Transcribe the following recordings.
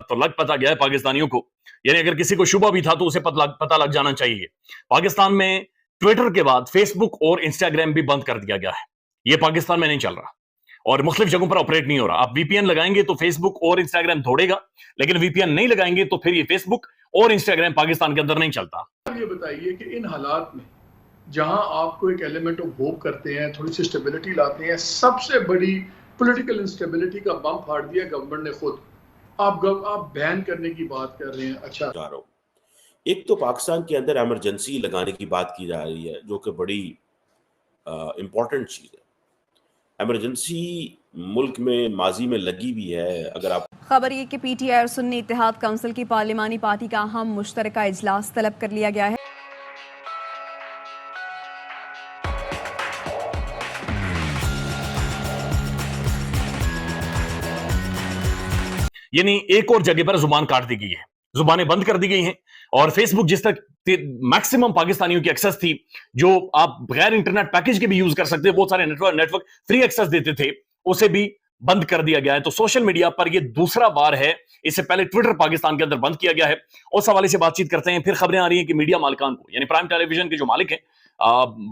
तो लग पता गया है पाकिस्तानियों को, यानी अगर किसी को शुबा भी था तो उसे पता लग जाना चाहिए। पाकिस्तान में ट्विटर के बाद फेसबुक और इंस्टाग्राम भी बंद कर दिया गया है। यह पाकिस्तान में नहीं चल रहा और मुख्तलिफ जगहों पर ऑपरेट नहीं हो रहा। आप वीपीएन लगाएंगे तो फेसबुक और इंस्टाग्राम दौड़ेगा, लेकिन वीपीएन नहीं लगाएंगे तो फिर ये फेसबुक और इंस्टाग्राम पाकिस्तान के अंदर नहीं चलता। ये बताइए कि इन हालात में जहां आपको एक एलिमेंट ऑफ होप करते हैं, थोड़ी सी स्टेबिलिटी लाते हैं, सबसे बड़ी पॉलिटिकल इंस्टेबिलिटी का बम फाड़ दिया गवर्नमेंट ने खुद। आप बैन करने की बात कर रहे हैं। अच्छा, एक तो पाकिस्तान के अंदर इमरजेंसी लगाने की बात की जा रही है, जो कि बड़ी इंपॉर्टेंट चीज़ है। इमरजेंसी मुल्क में माजी में लगी भी है। अगर आप खबर ये कि पीटीआई और सुन्नी इत्तेहाद काउंसिल की पार्लिमानी पार्टी का अहम मुश्तरका इजलास तलब कर लिया गया है। यानी एक और जगह पर जुबान काट दी गई है, जुबानें बंद कर दी गई हैं और फेसबुक जिस तक मैक्सिमम पाकिस्तानियों की एक्सेस थी, जो आप बगैर इंटरनेट पैकेज के भी यूज कर सकते, बहुत सारे नेटवर्क फ्री एक्सेस देते थे, उसे भी बंद कर दिया गया है। तो सोशल मीडिया पर यह दूसरा बार है। इससे पहले ट्विटर पाकिस्तान के अंदर बंद किया गया है। उस हवाले से बातचीत करते हैं। फिर खबरें आ रही हैं कि मीडिया मालिकान को, यानी प्राइम टेलीविजन के जो मालिक हैं,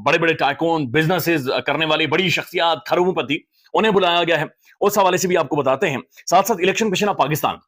बड़े बड़े टाइकून, बिजनेसेस करने वाली बड़ी शख्सियात, खरबोपति, उन्हें बुलाया गया है। उस हवाले से भी आपको बताते हैं। साथ साथ इलेक्शन कमीशन ऑफ पाकिस्तान,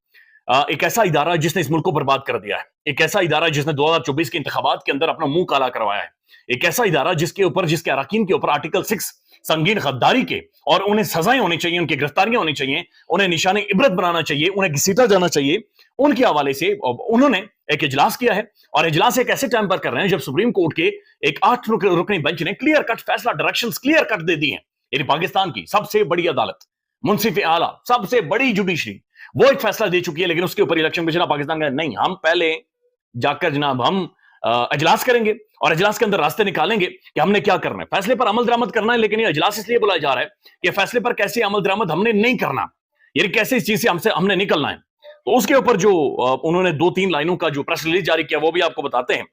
एक ऐसा इदारा जिसने इस मुल्क को बर्बाद कर दिया है, एक ऐसा इदारा जिसने 2024 के इंतखाबात के अंदर अपना मुंह काला करवाया है, एक ऐसा इदारा जिसके अरकान के ऊपर आर्टिकल 6 संगीन गद्दारी के, और उन्हें सजाएं होनी चाहिए, उनकी गिरफ्तारियां होनी चाहिए, उन्हें निशाने इबरत बनाना चाहिए, उन्हें घसीटा जाना चाहिए। उनके हवाले से उन्होंने एक इजलास किया है और इजलास एक ऐसे टाइम पर कर रहे हैं जब सुप्रीम कोर्ट के एक 8 रुकनी बेंच ने क्लियर कट फैसला, डायरेक्शंस क्लियर कट दे दी हैं। यानी पाकिस्तान की सबसे बड़ी अदालत, मुंसिफ आला, सबसे बड़ी जुडिशरी, वो एक फैसला दे चुकी है। लेकिन उसके ऊपर इलेक्शन कमीशन ऑफ पाकिस्तान का नहीं, हम पहले जाकर जनाब हम इजलास करेंगे और इजलास के अंदर रास्ते निकालेंगे कि हमने क्या करना है, फैसले पर अमल दरामद करना है। लेकिन ये इजलास इसलिए बुलाया जा रहा है कि फैसले पर कैसे अमल दरामद हमने नहीं करना, यानी कैसे इस चीज से हमने निकलना है। तो उसके ऊपर जो उन्होंने 2-3 लाइनों का जो प्रेस रिलीज जारी किया, वो भी आपको बताते हैं।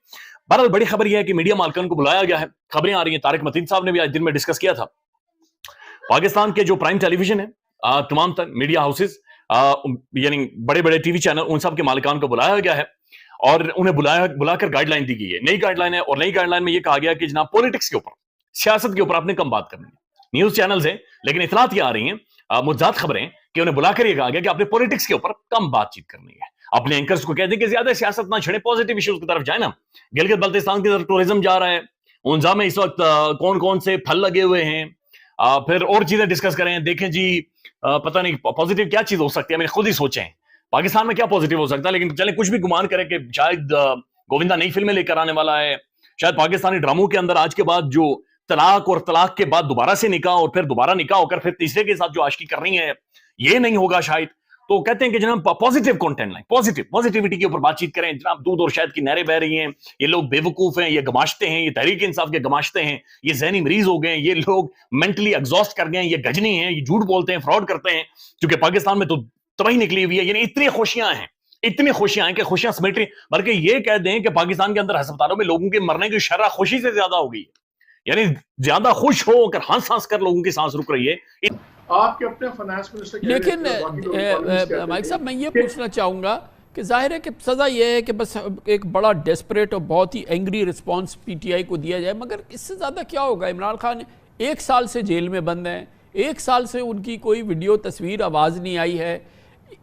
बहरहाल बड़ी खबर यह है कि मीडिया मालिकान को बुलाया गया है। खबरें आ रही हैं, तारिक मतीन साहब ने भी आज दिन में डिस्कस किया था। पाकिस्तान के जो प्राइम टेलीविजन है, तमाम मीडिया हाउसेस, यानी बड़े बड़े टीवी चैनल, उन सब के मालिकान को बुलाया गया है और उन्हें बुलाकर गाइडलाइन दी गई है। नई गाइडलाइन है और नई गाइडलाइन में यह कहा गया कि जनाब पॉलिटिक्स के ऊपर, सियासत के ऊपर आपने कम बात करनी है। न्यूज चैनल्स हैं, लेकिन इतलात ये आ रही हैं, मुज्जात खबरें, कि उन्हें बुलाकर यह कहा गया कि आपने पॉलिटिक्स के ऊपर कम बातचीत करनी है। अपने एंकर्स को कह दें कि ज्यादा सियासत ना छेड़े, पॉजिटिव इश्यूज की तरफ जाए ना। गिलगित बल्तिस्तान की तरफ टूरिज्म जा रहा है, उनजा में इस वक्त कौन कौन से फल लगे हुए हैं, फिर और चीजें डिस्कस करें। देखें जी, पता नहीं पॉजिटिव क्या चीज हो सकती है, मैंने खुद ही सोचें पाकिस्तान में क्या पॉजिटिव हो सकता है। लेकिन चले कुछ भी गुमान करें कि शायद गोविंदा नई फिल्में लेकर आने वाला है, शायद पाकिस्तानी ड्रामों के अंदर आज के बाद जो तलाक और तलाक के बाद दोबारा से निकाह और फिर दोबारा निकाह होकर फिर तीसरे के साथ जो आशिकी करनी है, ये नहीं होगा शायद। तो कहते हैं कि जनाब पॉजिटिव कंटेंट लाइन, पॉजिटिविटी के ऊपर बातचीत करें। जनाब दूध और शहद की नहरें बह रही हैं, ये लोग बेवकूफ हैं, ये गमाशते हैं, ये तहरीक इंसाफ के गमाशते हैं, ये जहनी मरीज हो गए हैं, ये लोग मेंटली एग्जॉस्ट कर गए हैं, ये गजनी हैं, ये झूठ बोलते हैं, फ्रॉड करते हैं, क्योंकि पाकिस्तान में तो तबाही निकली हुई है। यानी इतनी खुशियां हैं कि खुशियां समेट रही, बल्कि ये कह दें कि पाकिस्तान के अंदर अस्पतालों में लोगों के मरने की शरह खुशी से ज्यादा हो गई है। यानी ज्यादा खुश हो कर हंस हंस कर लोगों की सांस रुक रही है। आपके अपने फाइनेंस मिनिस्टर, लेकिन माइक साहब, मैं ये पूछना चाहूँगा कि जाहिर है कि सज़ा ये है कि बस एक बड़ा डेस्परेट और बहुत ही एंग्री रिस्पांस पीटीआई को दिया जाए, मगर इससे ज़्यादा क्या होगा? इमरान खान 1 साल से जेल में बंद हैं, 1 साल से उनकी कोई वीडियो तस्वीर आवाज़ नहीं आई है।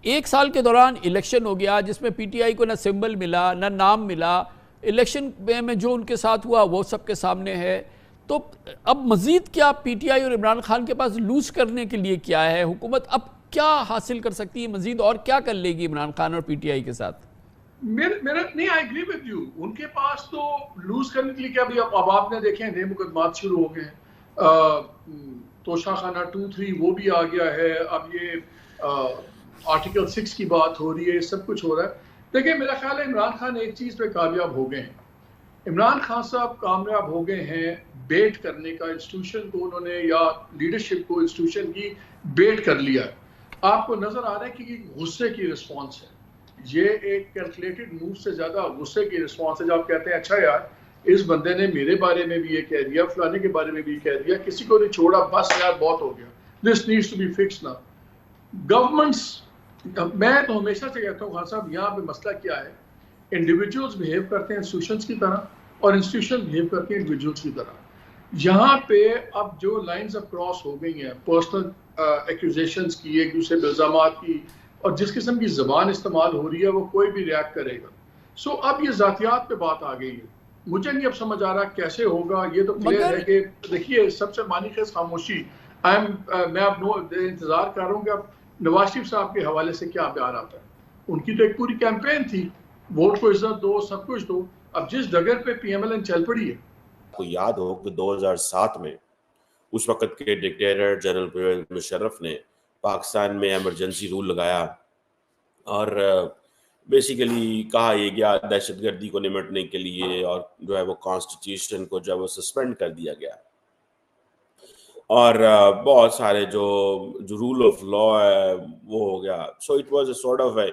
1 साल के दौरान इलेक्शन हो गया जिसमें पीटीआई को ना सिंबल मिला, ना नाम मिला। इलेक्शन में जो उनके साथ हुआ वो सबके सामने है। तो अब मजीद क्या पीटीआई और इमरान खान के पास लूज करने के लिए क्या है? हुकूमत अब क्या हासिल कर सकती है मजीद, और क्या कर लेगी इमरान खान और पीटीआई के साथ? मेरा नहीं, आई एग्री विद यू। उनके पास तो लूज करने के लिए क्या, भी अब आपने देखे नए मुकदमात शुरू हो गए हैं, तोशाखाना 2-3 वो भी आ गया है, अब ये आर्टिकल 6 की बात हो रही है, सब कुछ हो रहा है। देखिए मेरा ख्याल है इमरान खान एक चीज़ पे कामयाब हो गए हैं। इमरान खान साहब कामयाब हो गए हैं बेट करने का, इंस्टीट्यूशन को उन्होंने, या लीडरशिप को इंस्टीट्यूशन की बेट कर लिया। आपको नजर आ रहा है कि गुस्से की रिस्पॉन्स है, ये एक कैलकुलेटेड मूव से ज्यादा गुस्से की रिस्पॉन्स है। जब आप कहते हैं अच्छा यार इस बंदे ने मेरे बारे में भी ये कह दिया, फलाने के बारे में भी कह दिया, किसी को नहीं छोड़ा, बस यार बहुत हो गया, this needs to be fixed now. Governments मैं तो हमेशा से कहता हूँ खान साहब, यहाँ पे मसला क्या है, इंडिविजुअल्स बिहेव करते हैं इंस्टीट्यूशंस की तरह और इंस्टीट्यूशन बिहेव करते हैं इंडिविजुअल्स की तरह। यहाँ पे अब जो लाइंस अब क्रॉस हो गई हैं, पर्सनल एक्यूजेशंस की, एक दूसरे पे इल्जामात की, और जिस किस्म की ज़बान इस्तेमाल हो रही है वो कोई भी रिएक्ट करेगा। सो अब ये ज़ातियात पे बात आ गई है। मुझे नहीं अब समझ आ रहा कैसे होगा। ये तो क्लियर है कि देखिए सबसे मानीखेज खामोशी। मैं अब इंतज़ार कर रहा हूँ कि अब नवाज शरीफ साहब के हवाले से क्या बयान आता है। उनकी तो एक पूरी कैंपेन थी, वोट को इज्जत दो, सब कुछ दो। अब जिस डगर पे पीएमएलएन चल पड़ी है, आपको याद हो कि 2007 में उस वक्त के डिक्टेटर जनरल परवेज मुशर्रफ ने पाकिस्तान में इमरजेंसी रूल लगाया और बेसिकली कहा यह गया दहशतगर्दी को निपटने के लिए, और जो है वो कॉन्स्टिट्यूशन को जो है वो सस्पेंड कर दिया गया, और बहुत सारे जो रूल ऑफ लॉ है वो हो गया। So it was a sort of a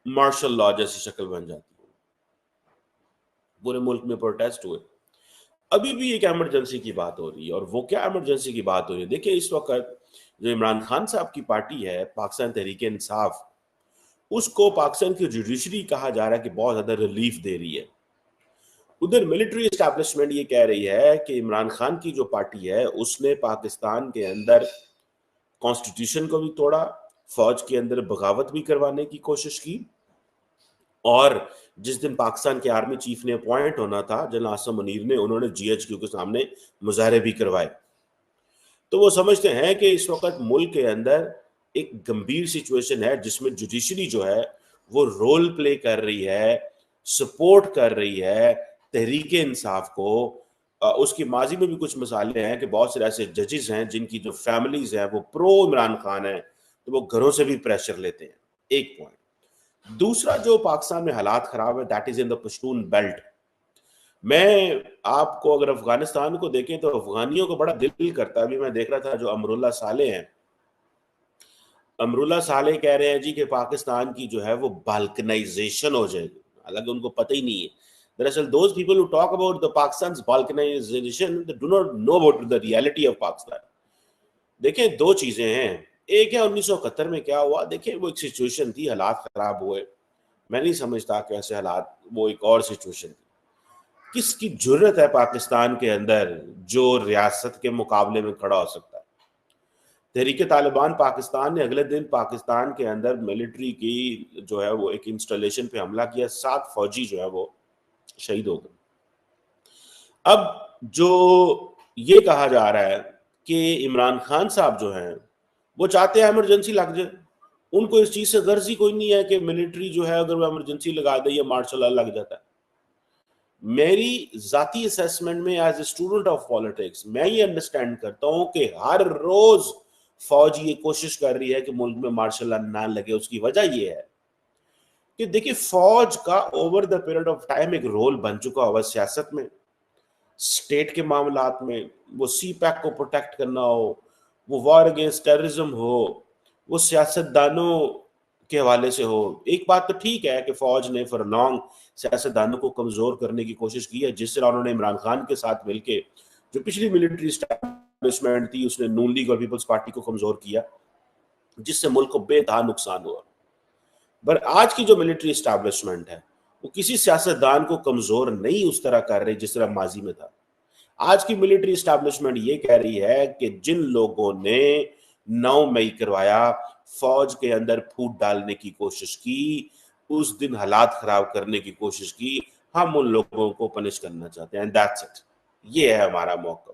martial law जैसी शक्ल बन जाती है। पूरे मुल्क में प्रोटेस्ट हुए। अभी भी एक इमरजेंसी की बात हो रही है, और वो क्या इमरजेंसी की बात हो रही है? देखिए, इस वक्त जो इमरान खान साहब की पार्टी है पाकिस्तान तहरीक इंसाफ, उसको पाकिस्तान की जुडिशरी कहा जा रहा है कि बहुत ज्यादा रिलीफ दे रही है। उधर मिलिट्री एस्टैब्लिशमेंट ये कह रही है कि इमरान खान की जो पार्टी है उसने पाकिस्तान के अंदर कॉन्स्टिट्यूशन को भी तोड़ा, फौज के अंदर बगावत भी करवाने की कोशिश की, और जिस दिन पाकिस्तान के आर्मी चीफ ने अपॉइंट होना था जनरल आसिम मुनीर ने, उन्होंने जीएचक्यू के सामने मुजाहरे भी करवाए। तो वो समझते हैं कि इस वक्त मुल्क के अंदर एक गंभीर सिचुएशन है जिसमें जुडिशरी जो है वो रोल प्ले कर रही है, सपोर्ट कर रही है तहरीक इंसाफ को। उसकी माजी में भी कुछ मिसालें हैं कि बहुत से ऐसे जजेस हैं जिनकी जो फैमिलीज हैं वो प्रो इमरान खान है, तो वो घरों से भी प्रेशर लेते हैं। एक पॉइंट। दूसरा, जो पाकिस्तान में हालात खराब है, that is in the Pashtun belt. मैं आपको अगर अफगानिस्तान को देखें तो अफगानियों को बड़ा दिल करता है। अभी मैं देख रहा था जो अमरुल्ला साले हैं, अमरुल्ला साले कह रहे हैं जी कि पाकिस्तान की जो है वो बाल्कनाइजेशन हो जाएगी, हालांकि उनको पता ही नहीं है। दरअसल those people who talk about the Pakistan's balkanization they do not know about the reality of Pakistan। देखें, दो चीजें हैं। एक है 1971 में क्या हुआ, देखें वो एक सिचुएशन थी, हालात खराब हुए। मैं नहीं समझता कि ऐसे हालात, वो एक और सिचुएशन थी। किसकी जुर्रत है पाकिस्तान के अंदर जो रियासत के मुकाबले में खड़ा हो सकता है? तहरीक तालिबान पाकिस्तान ने अगले दिन पाकिस्तान के अंदर मिलिट्री की जो है वो एक इंस्टॉलेशन पे हमला किया, 7 फौजी जो है वो शहीद हो गए। अब जो ये कहा जा रहा है कि इमरान खान साहब जो हैं वो चाहते हैं इमरजेंसी लग जाए, उनको इस चीज से गर्ज ही कोई नहीं है कि मिलिट्री जो है अगर वो इमरजेंसी लगा दे या मार्शल लॉ लग जाता है। मेरी जाती असेसमेंट में as a student of politics मैं ये अंडरस्टैंड करता हूं कि हर रोज फौज ये कोशिश कर रही है कि मुल्क में मार्शल लॉ ना लगे। उसकी वजह ये है कि देखिए, फौज का over the period of time एक रोल बन चुका हुआ सियासत में, स्टेट के मामलात में, वो सी पैक को प्रोटेक्ट करना हो, वो वॉर अगेंस्ट टेररिज्म हो, वो सियासतदानों के हवाले से हो। एक बात तो ठीक है कि फौज ने फॉर लॉन्ग सियासतदानों को कमजोर करने की कोशिश की है, जिस तरह उन्होंने इमरान खान के साथ मिलकर जो पिछली मिलिट्री एस्टैब्लिशमेंट थी उसने नून लीग और पीपल्स पार्टी को कमजोर किया, जिससे मुल्क को बेतहा नुकसान हुआ। पर आज की जो मिलिट्री एस्टैब्लिशमेंट है वो किसी सियासतदान को कमजोर नहीं उस तरह कर रही जिस तरह माजी में था। आज की मिलिट्री एस्टैब्लिशमेंट ये कह रही है कि जिन लोगों ने 9 मई करवाया, फौज के अंदर फूट डालने की कोशिश की, उस दिन हालात खराब करने की कोशिश की, हम उन लोगों को पनिश करना चाहते हैं। That's it. ये है हमारा मौका।